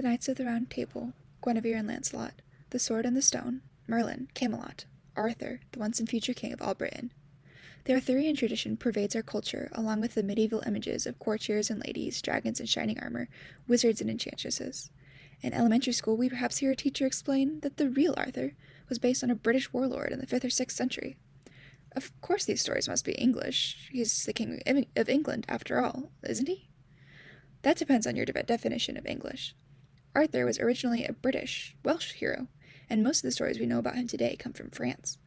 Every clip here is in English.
Knights of the Round Table, Guinevere and Lancelot, The Sword and the Stone, Merlin, Camelot, Arthur, the once and future king of all Britain. The Arthurian tradition pervades our culture, along with the medieval images of courtiers and ladies, dragons in shining armor, wizards and enchantresses. In elementary school, we perhaps hear a teacher explain that the real Arthur was based on a British warlord in the 5th or 6th century. Of course these stories must be English. He's the king of England, after all, isn't he? That depends on your definition of English. Arthur was originally a Welsh hero, and most of the stories we know about him today come from France.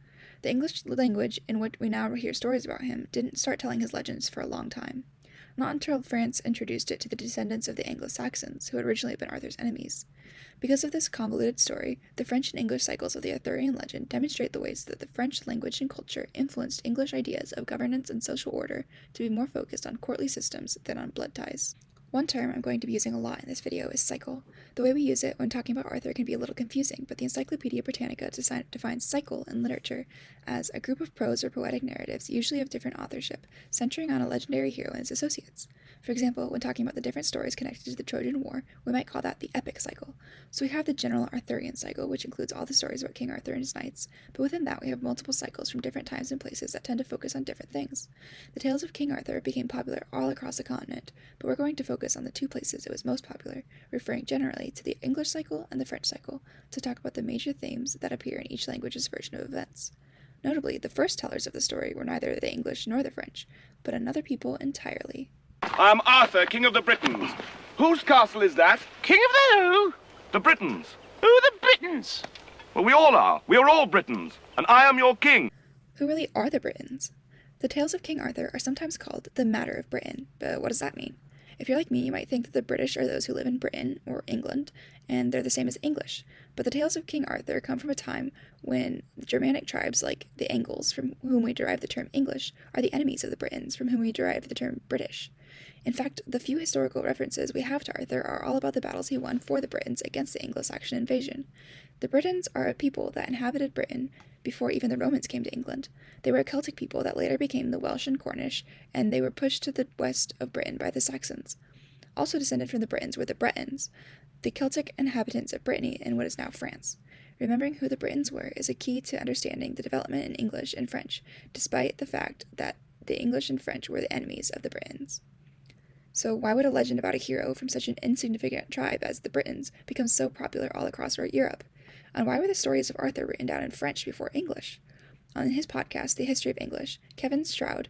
The English language in which we now hear stories about him didn't start telling his legends for a long time. Not until France introduced it to the descendants of the Anglo-Saxons, who had originally been Arthur's enemies. Because of this convoluted story, the French and English cycles of the Arthurian legend demonstrate the ways that the French language and culture influenced English ideas of governance and social order to be more focused on courtly systems than on blood ties. One term I'm going to be using a lot in this video is cycle. The way we use it when talking about Arthur can be a little confusing, but the Encyclopedia Britannica defines cycle in literature as a group of prose or poetic narratives, usually of different authorship, centering on a legendary hero and his associates. For example, when talking about the different stories connected to the Trojan War, we might call that the epic cycle. So we have the general Arthurian cycle, which includes all the stories about King Arthur and his knights, but within that we have multiple cycles from different times and places that tend to focus on different things. The tales of King Arthur became popular all across the continent, but we're going to focus on the two places it was most popular, referring generally to the English cycle and the French cycle, to talk about the major themes that appear in each language's version of events. Notably, the first tellers of the story were neither the English nor the French, but another people entirely. I'm Arthur, King of the Britons. Whose castle is that? King of the who? The Britons. Who are the Britons? Well, we all are. We are all Britons, and I am your king. Who really are the Britons? The tales of King Arthur are sometimes called the Matter of Britain, but what does that mean? If you're like me, you might think that the British are those who live in Britain or England, and they're the same as English. But the tales of King Arthur come from a time when Germanic tribes like the Angles, from whom we derive the term English, are the enemies of the Britons, from whom we derive the term British. In fact, the few historical references we have to Arthur are all about the battles he won for the Britons against the Anglo-Saxon invasion. The Britons are a people that inhabited Britain before even the Romans came to England. They were a Celtic people that later became the Welsh and Cornish, and they were pushed to the west of Britain by the Saxons. Also descended from the Britons were the Bretons, the Celtic inhabitants of Brittany in what is now France. Remembering who the Britons were is a key to understanding the development in English and French, despite the fact that the English and French were the enemies of the Britons. So why would a legend about a hero from such an insignificant tribe as the Britons become so popular all across Europe? And why were the stories of Arthur written down in French before English? On his podcast, The History of English, Kevin Stroud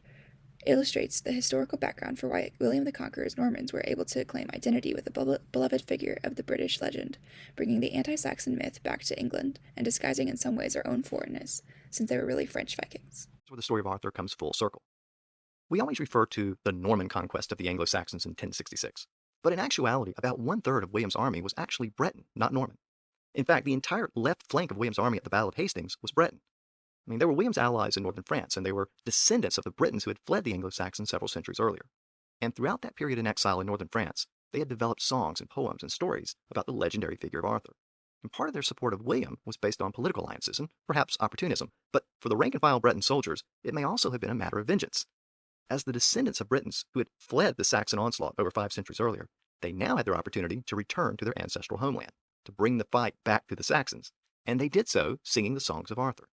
illustrates the historical background for why William the Conqueror's Normans were able to claim identity with the beloved figure of the British legend, bringing the anti-Saxon myth back to England and disguising in some ways our own foreignness, since they were really French Vikings. That's where the story of Arthur comes full circle. We always refer to the Norman conquest of the Anglo-Saxons in 1066, but in actuality, about 1/3 of William's army was actually Breton, not Norman. In fact, the entire left flank of William's army at the Battle of Hastings was Breton. I mean, they were William's allies in northern France, and they were descendants of the Britons who had fled the Anglo-Saxons several centuries earlier. And throughout that period in exile in northern France, they had developed songs and poems and stories about the legendary figure of Arthur. And part of their support of William was based on political alliances and perhaps opportunism, but for the rank-and-file Breton soldiers, it may also have been a matter of vengeance. As the descendants of Britons who had fled the Saxon onslaught over 5 centuries earlier, they now had their opportunity to return to their ancestral homeland, to bring the fight back to the Saxons, and they did so singing the songs of Arthur.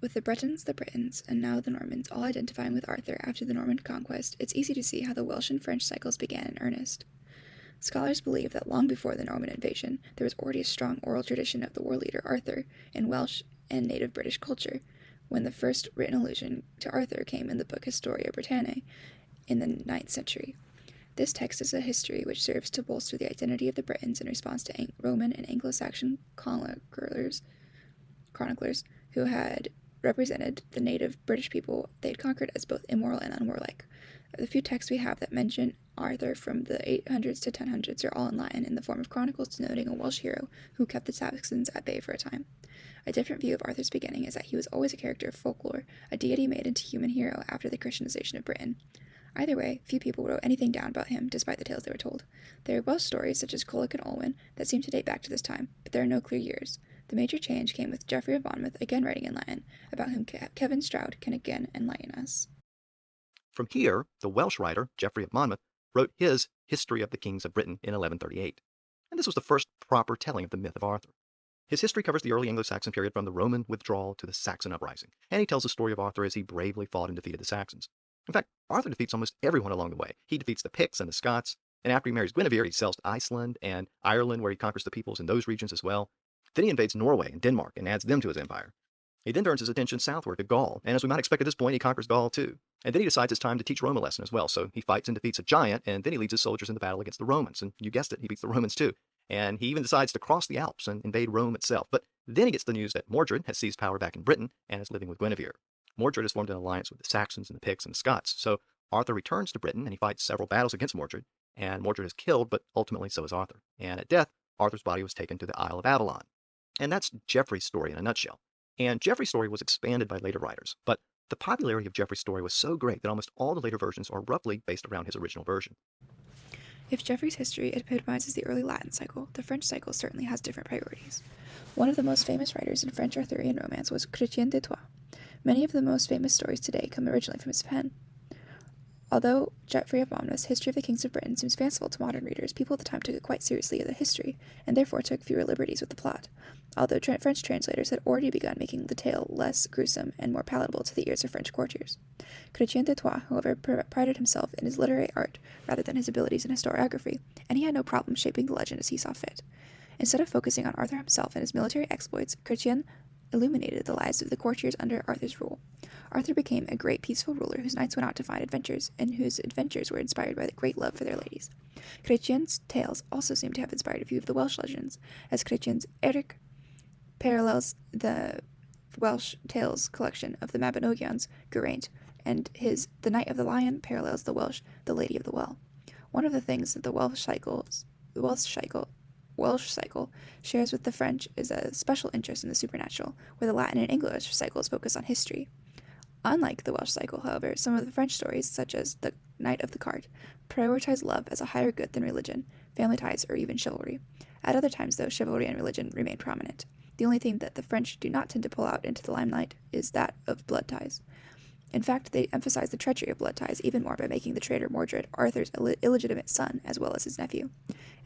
With the Bretons, the Britons, and now the Normans all identifying with Arthur after the Norman conquest, it's easy to see how the Welsh and French cycles began in earnest. Scholars believe that long before the Norman invasion, there was already a strong oral tradition of the war leader Arthur in Welsh and native British culture, when the first written allusion to Arthur came in the book Historia Britanniae in the 9th century. This text is a history which serves to bolster the identity of the Britons in response to Roman and Anglo-Saxon chroniclers who had represented the native British people they had conquered as both immoral and unwarlike. The few texts we have that mention Arthur from the 800s to 1000s are all in Latin in the form of chronicles denoting a Welsh hero who kept the Saxons at bay for a time. A different view of Arthur's beginning is that he was always a character of folklore, a deity made into human hero after the Christianization of Britain. Either way, few people wrote anything down about him despite the tales they were told. There are Welsh stories such as Cullach and Olwen that seem to date back to this time, but there are no clear years. The major change came with Geoffrey of Monmouth again writing in Latin, about whom Kevin Stroud can again enlighten us. From here, the Welsh writer, Geoffrey of Monmouth, wrote his History of the Kings of Britain in 1138. and this was the first proper telling of the myth of Arthur. His history covers the early Anglo-Saxon period from the Roman withdrawal to the Saxon uprising, and he tells the story of Arthur as he bravely fought and defeated the Saxons. In fact, Arthur defeats almost everyone along the way. He defeats the Picts and the Scots, and after he marries Guinevere, he sails to Iceland and Ireland, where he conquers the peoples in those regions as well. Then he invades Norway and Denmark and adds them to his empire. He then turns his attention southward to Gaul, and as we might expect at this point, he conquers Gaul too. And then he decides it's time to teach Rome a lesson as well, so he fights and defeats a giant, and then he leads his soldiers in the battle against the Romans, and you guessed it, he beats the Romans too. And he even decides to cross the Alps and invade Rome itself. But then he gets the news that Mordred has seized power back in Britain and is living with Guinevere. Mordred has formed an alliance with the Saxons and the Picts and the Scots, so Arthur returns to Britain and he fights several battles against Mordred, and Mordred is killed, but ultimately so is Arthur. And at death, Arthur's body was taken to the Isle of Avalon. And that's Geoffrey's story in a nutshell. And Geoffrey's story was expanded by later writers, but the popularity of Geoffrey's story was so great that almost all the later versions are roughly based around his original version. If Geoffrey's history epitomizes the early Latin cycle, the French cycle certainly has different priorities. One of the most famous writers in French Arthurian romance was Chrétien de Troyes. Many of the most famous stories today come originally from his pen. Although Geoffrey of Monmouth's History of the Kings of Britain seems fanciful to modern readers, people at the time took it quite seriously as a history, and therefore took fewer liberties with the plot. Although French translators had already begun making the tale less gruesome and more palatable to the ears of French courtiers. Chrétien de Troyes, however, prided himself in his literary art rather than his abilities in historiography, and he had no problem shaping the legend as he saw fit. Instead of focusing on Arthur himself and his military exploits, Chrétien illuminated the lives of the courtiers under Arthur's rule. Arthur became a great peaceful ruler whose knights went out to find adventures, and whose adventures were inspired by the great love for their ladies. Chrétien's tales also seem to have inspired a few of the Welsh legends, as Chrétien's Eric parallels the Welsh tales collection of the Mabinogions Geraint, and his The Knight of the Lion parallels the Welsh The Lady of the Well. One of the things that the Welsh cycle shares with the French is a special interest in the supernatural, where the Latin and English cycles focus on history. Unlike the Welsh cycle, however, some of the French stories, such as The Knight of the Cart, prioritize love as a higher good than religion, family ties, or even chivalry. At other times, though, chivalry and religion remain prominent. The only thing that the French do not tend to pull out into the limelight is that of blood ties. In fact, they emphasize the treachery of blood ties even more by making the traitor Mordred Arthur's illegitimate son, as well as his nephew.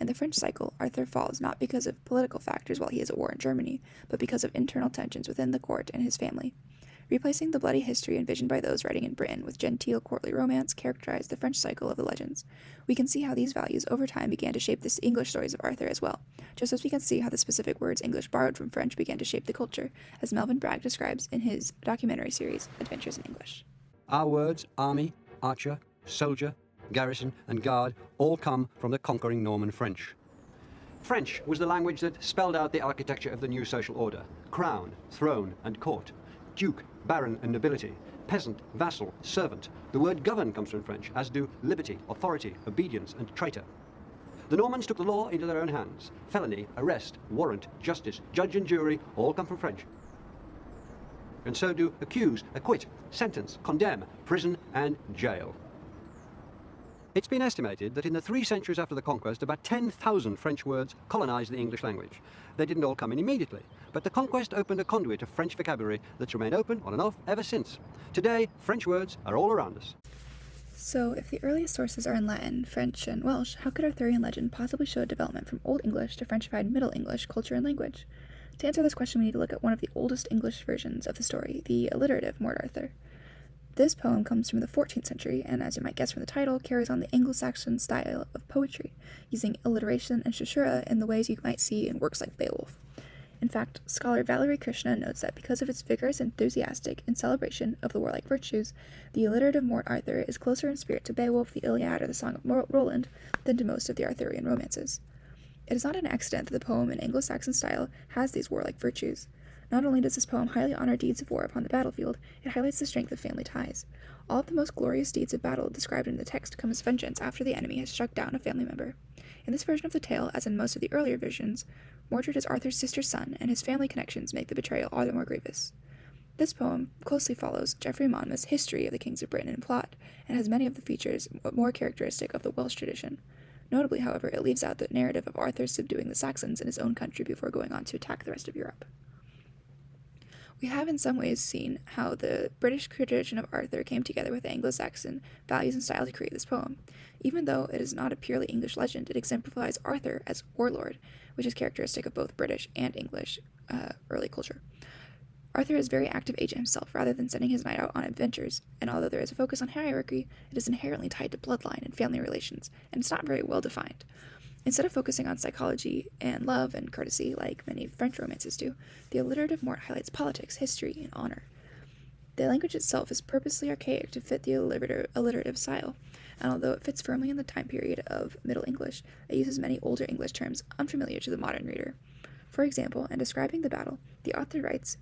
In the French cycle, Arthur falls not because of political factors while he is at war in Germany, but because of internal tensions within the court and his family. Replacing the bloody history envisioned by those writing in Britain with genteel courtly romance characterized the French cycle of the legends. We can see how these values over time began to shape the English stories of Arthur as well, just as we can see how the specific words English borrowed from French began to shape the culture, as Melvin Bragg describes in his documentary series, Adventures in English. Our words, army, archer, soldier, garrison, and guard, all come from the conquering Norman French. French was the language that spelled out the architecture of the new social order: crown, throne, and court, duke, baron, and nobility, peasant, vassal, servant. The word govern comes from French, as do liberty, authority, obedience, and traitor. The Normans took the law into their own hands. Felony, arrest, warrant, justice, judge, and jury all come from French. And so do accuse, acquit, sentence, condemn, prison, and jail. It's been estimated that in the 3 centuries after the conquest, about 10,000 French words colonized the English language. They didn't all come in immediately, but the conquest opened a conduit of French vocabulary that's remained open on and off ever since. Today, French words are all around us. So, if the earliest sources are in Latin, French, and Welsh, how could Arthurian legend possibly show a development from Old English to Frenchified Middle English culture and language? To answer this question, we need to look at one of the oldest English versions of the story, the alliterative Morte Arthur. This poem comes from the 14th century, and as you might guess from the title, carries on the Anglo-Saxon style of poetry, using alliteration and caesura in the ways you might see in works like Beowulf. In fact, scholar Valerie Krishna notes that because of its vigorous and enthusiastic in celebration of the warlike virtues, the alliterative Morte Arthur is closer in spirit to Beowulf, the Iliad, or the Song of Roland than to most of the Arthurian romances. It is not an accident that the poem in Anglo-Saxon style has these warlike virtues. Not only does this poem highly honor deeds of war upon the battlefield, it highlights the strength of family ties. All of the most glorious deeds of battle described in the text come as vengeance after the enemy has struck down a family member. In this version of the tale, as in most of the earlier versions, Mordred is Arthur's sister's son, and his family connections make the betrayal all the more grievous. This poem closely follows Geoffrey Monmouth's History of the Kings of Britain in plot, and has many of the features more characteristic of the Welsh tradition. Notably, however, it leaves out the narrative of Arthur subduing the Saxons in his own country before going on to attack the rest of Europe. We have in some ways seen how the British tradition of Arthur came together with Anglo-Saxon values and style to create this poem. Even though it is not a purely English legend, it exemplifies Arthur as warlord, which is characteristic of both British and English early culture. Arthur is a very active agent himself, rather than sending his knight out on adventures, and although there is a focus on hierarchy, it is inherently tied to bloodline and family relations, and it's not very well defined. Instead of focusing on psychology and love and courtesy like many French romances do, the alliterative Mort highlights politics, history, and honor. The language itself is purposely archaic to fit the alliterative style, and although it fits firmly in the time period of Middle English, it uses many older English terms unfamiliar to the modern reader. For example, in describing the battle, the author writes,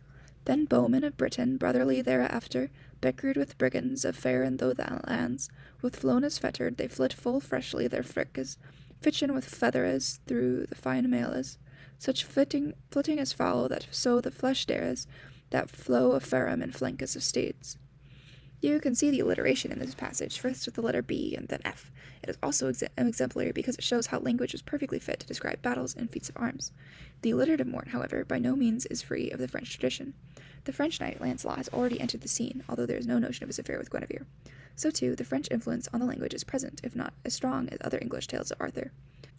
"Then bowmen of Britain, brotherly thereafter, bickered with brigands of fair and though the lands, with flonas fettered, they flit full freshly their frickas, fitchen with featheres through the fine mailes, such flitting as fowl that so the flesh dares, that flow of ferrum and flankus of steeds." You can see the alliteration in this passage, first with the letter B and then F. It is also exemplary because it shows how language was perfectly fit to describe battles and feats of arms. The alliterative Mort, however, by no means is free of the French tradition. The French knight Lancelot has already entered the scene, although there is no notion of his affair with Guinevere. So too, the French influence on the language is present, if not as strong as other English tales of Arthur.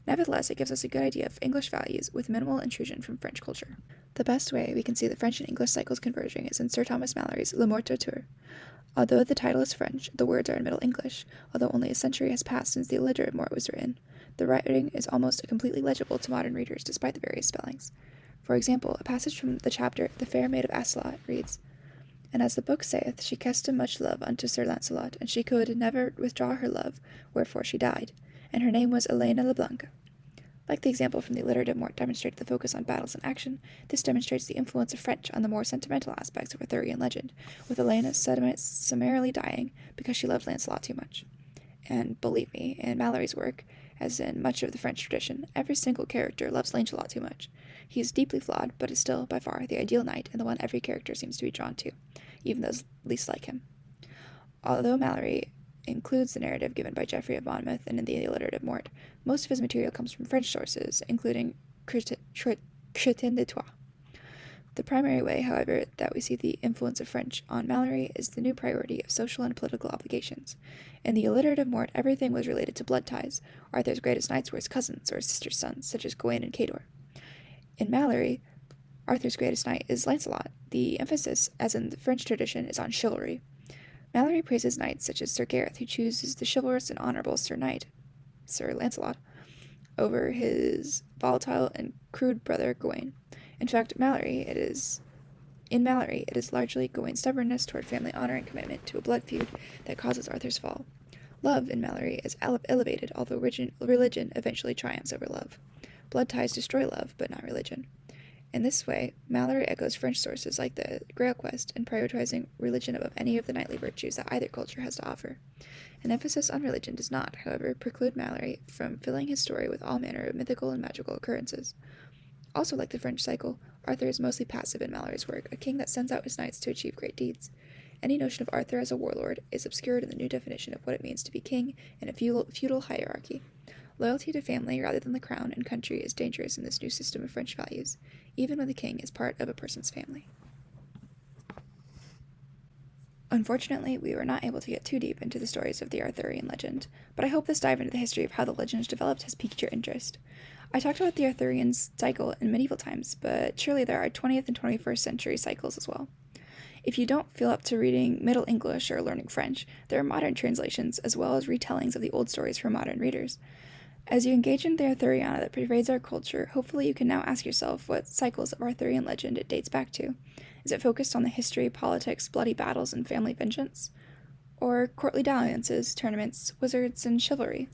Nevertheless, it gives us a good idea of English values with minimal intrusion from French culture. The best way we can see the French and English cycles converging is in Sir Thomas Malory's Le Morte d'Arthur. Although the title is French, the words are in Middle English, although only a century has passed since the alliterative Mort was written. The writing is almost completely legible to modern readers despite the various spellings. For example, a passage from the chapter The Fair Maid of Astolat reads, "And as the book saith, she kessed much love unto Sir Lancelot, and she could never withdraw her love, wherefore she died, and her name was Elena le Blanc." Like the example from the alliterative Mort demonstrated the focus on battles and action, this demonstrates the influence of French on the more sentimental aspects of Arthurian legend, with Elena summarily dying because she loved Lancelot too much. And believe me, in Malory's work, as in much of the French tradition, every single character loves Lancelot too much. He is deeply flawed, but is still, by far, the ideal knight and the one every character seems to be drawn to, even those least like him. Although Malory includes the narrative given by Geoffrey of Monmouth and in the alliterative Mort, most of his material comes from French sources, including Chrétien de Troyes. The primary way, however, that we see the influence of French on Malory is the new priority of social and political obligations. In the alliterative Mort, everything was related to blood ties. Arthur's greatest knights were his cousins or his sister's sons, such as Gawain and Cador. In Malory, Arthur's greatest knight is Lancelot. The emphasis, as in the French tradition, is on chivalry. Malory praises knights such as Sir Gareth, who chooses the chivalrous and honorable Sir Lancelot, over his volatile and crude brother Gawain. In fact, in Malory, it is largely Gawain's stubbornness toward family honor and commitment to a blood feud that causes Arthur's fall. Love in Malory is elevated, although religion eventually triumphs over love. Blood ties destroy love, but not religion. In this way, Malory echoes French sources like the Grail Quest in prioritizing religion above any of the knightly virtues that either culture has to offer. An emphasis on religion does not, however, preclude Malory from filling his story with all manner of mythical and magical occurrences. Also, like the French cycle, Arthur is mostly passive in Malory's work, a king that sends out his knights to achieve great deeds. Any notion of Arthur as a warlord is obscured in the new definition of what it means to be king in a feudal hierarchy. Loyalty to family rather than the crown and country is dangerous in this new system of French values, even when the king is part of a person's family. Unfortunately, we were not able to get too deep into the stories of the Arthurian legend, but I hope this dive into the history of how the legends developed has piqued your interest. I talked about the Arthurian cycle in medieval times, but surely there are 20th and 21st century cycles as well. If you don't feel up to reading Middle English or learning French, there are modern translations as well as retellings of the old stories for modern readers. As you engage in the Arthuriana that pervades our culture, hopefully you can now ask yourself what cycles of Arthurian legend it dates back to. Is it focused on the history, politics, bloody battles, and family vengeance? Or courtly dalliances, tournaments, wizards, and chivalry?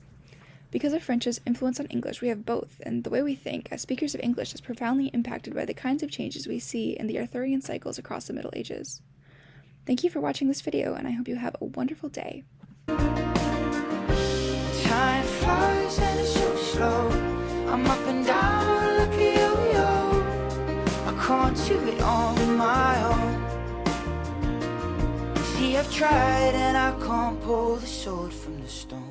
Because of French's influence on English, we have both, and the way we think as speakers of English is profoundly impacted by the kinds of changes we see in the Arthurian cycles across the Middle Ages. Thank you for watching this video, and I hope you have a wonderful day. Time flies and it's so slow. I'm up and down like a yo-yo. I can't do it on my own. See, I've tried and I can't pull the sword from the stone.